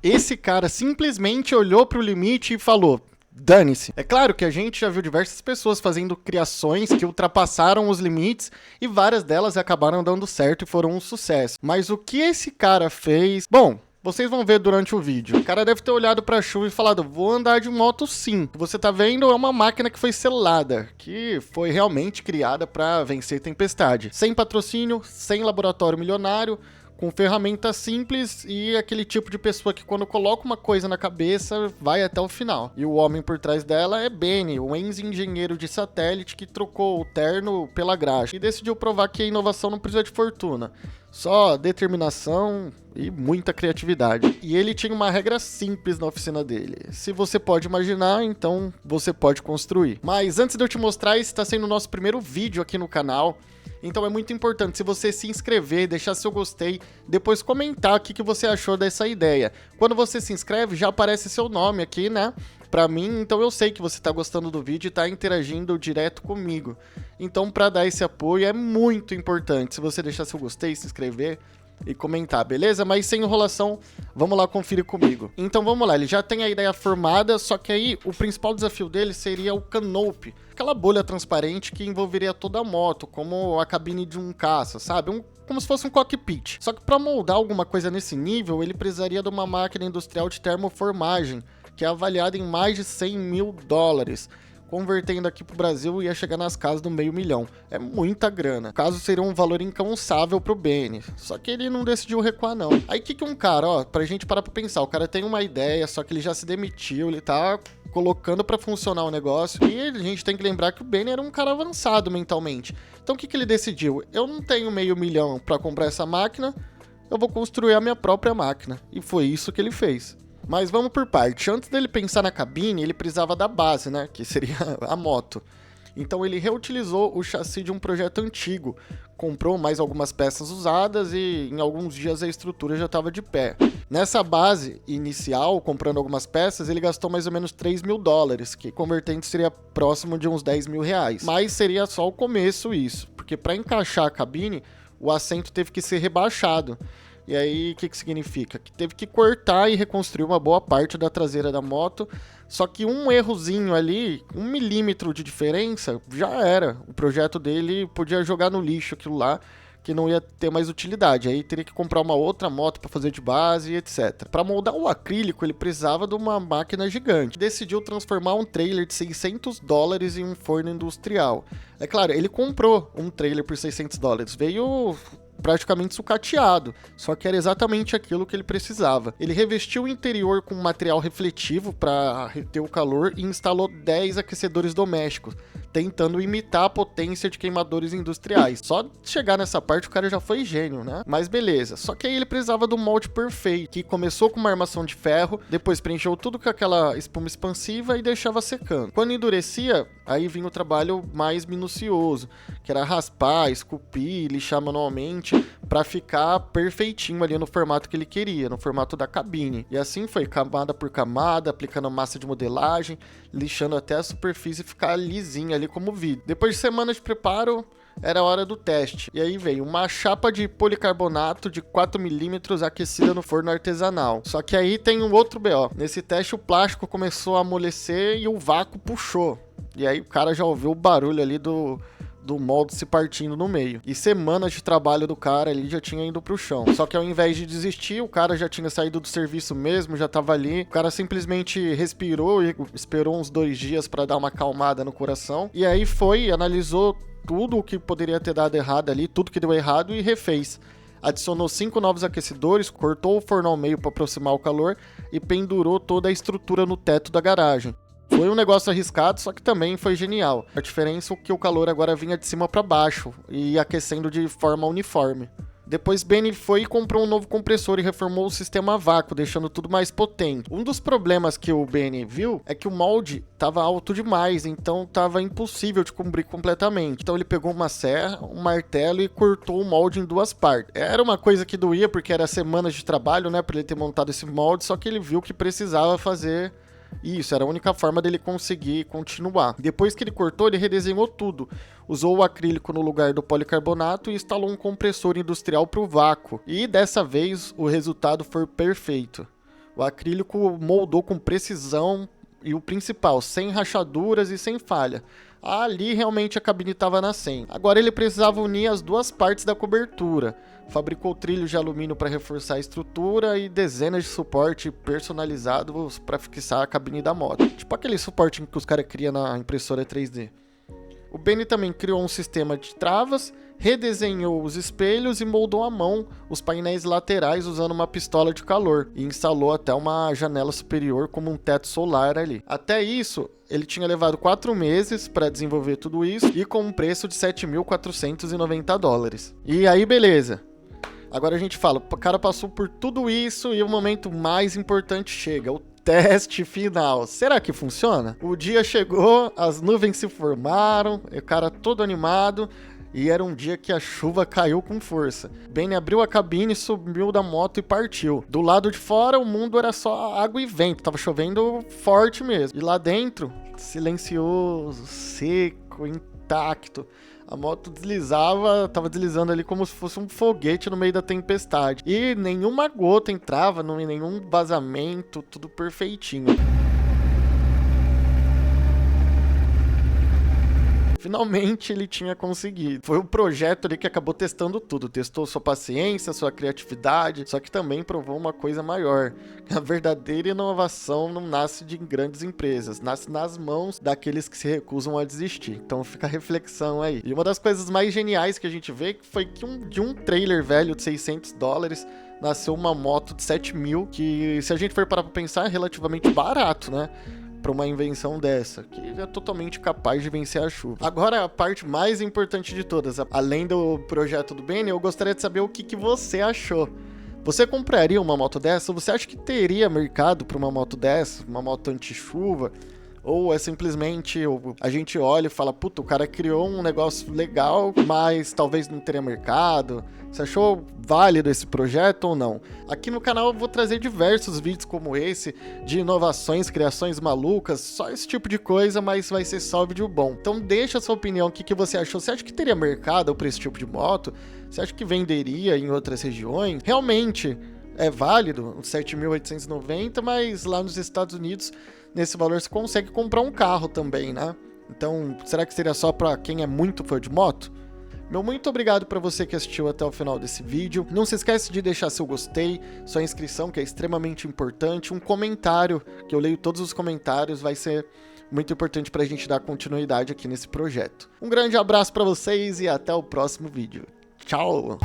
Esse cara simplesmente olhou para o limite e falou: dane-se. É claro que a gente já viu diversas pessoas fazendo criações que ultrapassaram os limites e várias delas acabaram dando certo e foram um sucesso. Mas o que esse cara fez? Bom, vocês vão ver durante o vídeo. O cara deve ter olhado pra chuva e falado: vou andar de moto sim. O que você tá vendo é uma máquina que foi selada, que foi realmente criada para vencer tempestade. Sem patrocínio, sem laboratório milionário, com ferramentas simples e aquele tipo de pessoa que quando coloca uma coisa na cabeça, vai até o final. E o homem por trás dela é Benny, o ex-engenheiro de satélite que trocou o terno pela graxa e decidiu provar que a inovação não precisa de fortuna. Só determinação e muita criatividade. E ele tinha uma regra simples na oficina dele: se você pode imaginar, então você pode construir. Mas antes de eu te mostrar, esse está sendo o nosso primeiro vídeo aqui no canal. Então é muito importante se você se inscrever, deixar seu gostei, depois comentar o que você achou dessa ideia. Quando você se inscreve, já aparece seu nome aqui, né? Pra mim, então eu sei que você tá gostando do vídeo e tá interagindo direto comigo. Então, pra dar esse apoio é muito importante se você deixar seu gostei, se inscrever e comentar, beleza? Mas sem enrolação, vamos lá conferir comigo. Então vamos lá, ele já tem a ideia formada, só que aí o principal desafio dele seria o canopy, aquela bolha transparente que envolveria toda a moto, como a cabine de um caça, sabe? Como se fosse um cockpit. Só que para moldar alguma coisa nesse nível, ele precisaria de uma máquina industrial de termoformagem, que é avaliada em mais de 100 mil dólares. Convertendo aqui pro Brasil, ia chegar nas casas do $500 mil. É muita grana. O caso seria um valor incansável pro Benny. Só que ele não decidiu recuar, não. Aí que um cara, ó, pra gente parar pra pensar, o cara tem uma ideia, só que ele já se demitiu, ele tá colocando pra funcionar o negócio. E a gente tem que lembrar que o Benny era um cara avançado mentalmente. Então o que ele decidiu? Eu não tenho $500 mil pra comprar essa máquina, eu vou construir a minha própria máquina. E foi isso que ele fez. Mas vamos por parte. Antes dele pensar na cabine, ele precisava da base, né? Que seria a moto. Então ele reutilizou o chassi de um projeto antigo, comprou mais algumas peças usadas e em alguns dias a estrutura já estava de pé. Nessa base inicial, comprando algumas peças, ele gastou mais ou menos $3 mil, que convertendo seria próximo de uns R$10 mil. Mas seria só o começo isso, porque para encaixar a cabine, o assento teve que ser rebaixado. E aí, o que significa? Que teve que cortar e reconstruir uma boa parte da traseira da moto, só que um errozinho ali, 1 milímetro de diferença, já era. O projeto dele podia jogar no lixo aquilo lá, que não ia ter mais utilidade. Aí teria que comprar uma outra moto para fazer de base e etc. Para moldar o acrílico, ele precisava de uma máquina gigante. Decidiu transformar um trailer de $600 em um forno industrial. É claro, ele comprou um trailer por $600, veio praticamente sucateado, só que era exatamente aquilo que ele precisava. Ele revestiu o interior com material refletivo para reter o calor e instalou 10 aquecedores domésticos, tentando imitar a potência de queimadores industriais. Só de chegar nessa parte o cara já foi gênio, né? Mas beleza, só que aí ele precisava do molde perfeito, que começou com uma armação de ferro, depois preencheu tudo com aquela espuma expansiva e deixava secando. Quando endurecia, aí vinha o trabalho mais minucioso, que era raspar, esculpir, lixar manualmente, para ficar perfeitinho ali no formato que ele queria, no formato da cabine. E assim foi, camada por camada, aplicando massa de modelagem, lixando até a superfície ficar lisinha ali como vidro. Depois de semanas de preparo, era a hora do teste. E aí veio uma chapa de policarbonato de 4 milímetros aquecida no forno artesanal. Só que aí tem um outro BO. Nesse teste o plástico começou a amolecer e o vácuo puxou. E aí o cara já ouviu o barulho ali do molde se partindo no meio. E semanas de trabalho do cara ali já tinha ido pro chão. Só que ao invés de desistir, o cara já tinha saído do serviço mesmo, já tava ali. O cara simplesmente respirou e esperou uns 2 dias para dar uma acalmada no coração. E aí foi, analisou tudo o que poderia ter dado errado ali, tudo que deu errado e refez. Adicionou 5 novos aquecedores, cortou o forno ao meio para aproximar o calor e pendurou toda a estrutura no teto da garagem. Foi um negócio arriscado, só que também foi genial. A diferença é que o calor agora vinha de cima para baixo e aquecendo de forma uniforme. Depois Benny foi e comprou um novo compressor e reformou o sistema a vácuo, deixando tudo mais potente. Um dos problemas que o Benny viu é que o molde estava alto demais, então estava impossível de cobrir completamente. Então ele pegou uma serra, um martelo e cortou o molde em 2 partes. Era uma coisa que doía porque era semanas de trabalho, né, para ele ter montado esse molde, só que ele viu que precisava fazer isso, era a única forma dele conseguir continuar. Depois que ele cortou, ele redesenhou tudo. Usou o acrílico no lugar do policarbonato e instalou um compressor industrial para o vácuo. E dessa vez o resultado foi perfeito. O acrílico moldou com precisão e o principal, sem rachaduras e sem falha. Ali realmente a cabine estava na 100. Agora ele precisava unir as duas partes da cobertura. Fabricou trilhos de alumínio para reforçar a estrutura e dezenas de suporte personalizados para fixar a cabine da moto. Tipo aquele suporte que os caras criam na impressora 3D. O Benny também criou um sistema de travas, redesenhou os espelhos e moldou à mão os painéis laterais usando uma pistola de calor e instalou até uma janela superior como um teto solar ali. Até isso, ele tinha levado 4 meses para desenvolver tudo isso e com um preço de $7.490. E aí, beleza. Agora a gente fala, o cara passou por tudo isso e o momento mais importante chega, o teste final. Será que funciona? O dia chegou, as nuvens se formaram, o cara todo animado e era um dia que a chuva caiu com força. Benny abriu a cabine, subiu da moto e partiu. Do lado de fora o mundo era só água e vento, tava chovendo forte mesmo. E lá dentro, silencioso, seco, intacto. A moto deslizava, tava deslizando ali como se fosse um foguete no meio da tempestade. E nenhuma gota entrava, nenhum vazamento, tudo perfeitinho. Finalmente ele tinha conseguido. Foi o projeto ali que acabou testando tudo. Testou sua paciência, sua criatividade, só que também provou uma coisa maior. A verdadeira inovação não nasce de grandes empresas, nasce nas mãos daqueles que se recusam a desistir. Então fica a reflexão aí. E uma das coisas mais geniais que a gente vê foi que de um trailer velho de $600 nasceu uma moto de 7 mil, que se a gente for parar pra pensar é relativamente barato, né? Para uma invenção dessa, que é totalmente capaz de vencer a chuva. Agora, a parte mais importante de todas, além do projeto do Benny, eu gostaria de saber o que você achou. Você compraria uma moto dessa? Você acha que teria mercado para uma moto dessa? Uma moto anti-chuva? Ou é simplesmente a gente olha e fala, puta, o cara criou um negócio legal, mas talvez não teria mercado? Você achou válido esse projeto ou não? Aqui no canal eu vou trazer diversos vídeos como esse, de inovações, criações malucas, só esse tipo de coisa, mas vai ser só vídeo bom. Então deixa a sua opinião, o que você achou? Você acha que teria mercado para esse tipo de moto? Você acha que venderia em outras regiões? Realmente é válido, 7.890, mas lá nos Estados Unidos, nesse valor você consegue comprar um carro também, né? Então, será que seria só para quem é muito fã de moto? Meu muito obrigado para você que assistiu até o final desse vídeo. Não se esquece de deixar seu gostei, sua inscrição, que é extremamente importante, um comentário, que eu leio todos os comentários, vai ser muito importante para a gente dar continuidade aqui nesse projeto. Um grande abraço para vocês e até o próximo vídeo. Tchau!